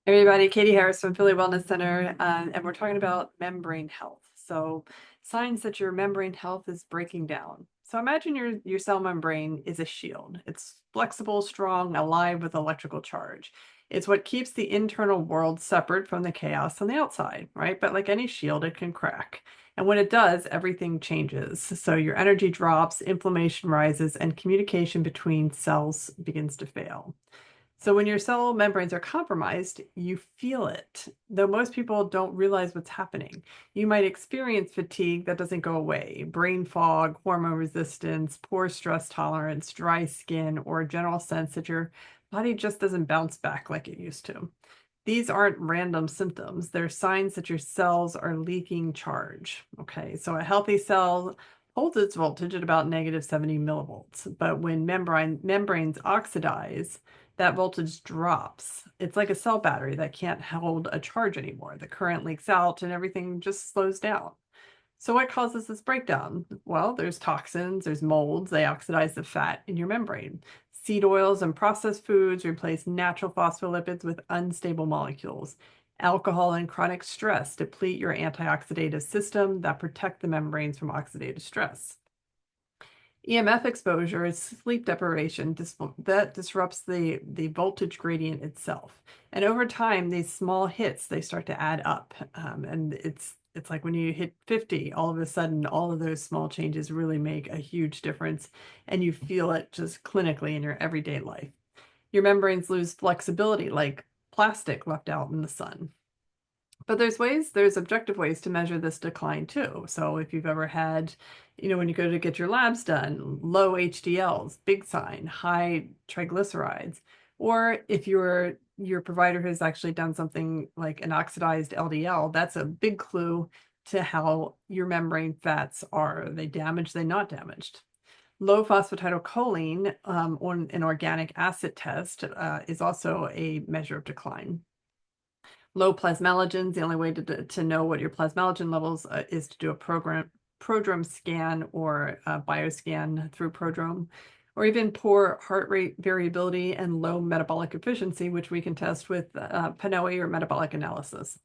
Everybody, Catie Harris from Philly Wellness Center, and we're talking about membrane health. So, signs that your membrane health is breaking down. So, imagine your cell membrane is a shield. It's flexible, strong, alive with electrical charge. It's what keeps the internal world separate from the chaos on the outside, right? But like any shield, it can crack. And when it does, everything changes. So, your energy drops, inflammation rises, and communication between cells begins to fail. So when your cell membranes are compromised, you feel it, though most people don't realize what's happening. You might experience fatigue that doesn't go away, brain fog, hormone resistance, poor stress tolerance, dry skin, or a general sense that your body just doesn't bounce back like it used to. These aren't random symptoms. They're signs that your cells are leaking charge. Okay, so a healthy cell holds its voltage at about negative 70 millivolts, but when membranes oxidize, that voltage drops. It's like a cell battery that can't hold a charge anymore. The current leaks out and everything just slows down. So what causes this breakdown? Well, there's toxins, there's molds, they oxidize the fat in your membrane. Seed oils and processed foods replace natural phospholipids with unstable molecules. Alcohol and chronic stress deplete your antioxidative system that protect the membranes from oxidative stress. EMF exposure is sleep deprivation that disrupts the voltage gradient itself. And over time, these small hits, they start to add up. And it's like when you hit 50, all of a sudden, all of those small changes really make a huge difference. And you feel it just clinically in your everyday life. Your membranes lose flexibility like plastic left out in the sun. But there's objective ways to measure this decline too. So if you've ever had, when you go to get your labs done, low HDLs, big sign, high triglycerides, or if your provider has actually done something like an oxidized LDL, that's a big clue to how your membrane fats are. Are they damaged? They not damaged? Low phosphatidylcholine on an organic acid test is also a measure of decline. Low plasmalogens, the only way to know what your plasmalogen levels is to do a prodrome scan or a bioscan through prodrome, or even poor heart rate variability and low metabolic efficiency, which we can test with PNOE or metabolic analysis.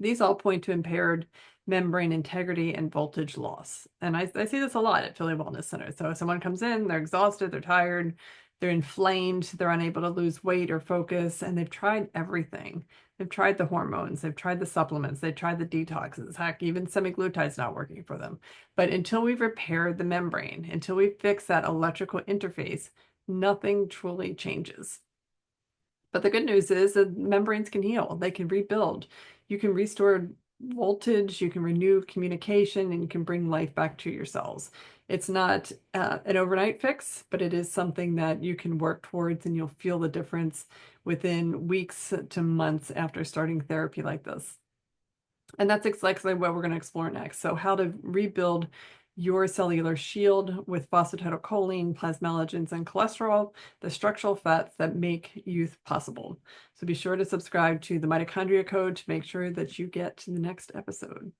These all point to impaired membrane integrity and voltage loss. And I see this a lot at Philly Wellness Center. So if someone comes in, they're exhausted, they're tired, they're inflamed, they're unable to lose weight or focus, and they've tried everything. They've tried the hormones, they've tried the supplements, they've tried the detoxes. Heck, even semaglutide's not working for them. But until we've repaired the membrane, until we fix that electrical interface, nothing truly changes. But the good news is that membranes can heal, they can rebuild. You can restore voltage, you can renew communication, and you can bring life back to your cells. It's not an overnight fix, but it is something that you can work towards, and you'll feel the difference within weeks to months after starting therapy like this. And that's exactly what we're going to explore next. So how to rebuild your cellular shield with phosphatidylcholine, plasmalogens, and cholesterol, the structural fats that make youth possible. So be sure to subscribe to the Mitochondria Code to make sure that you get to the next episode.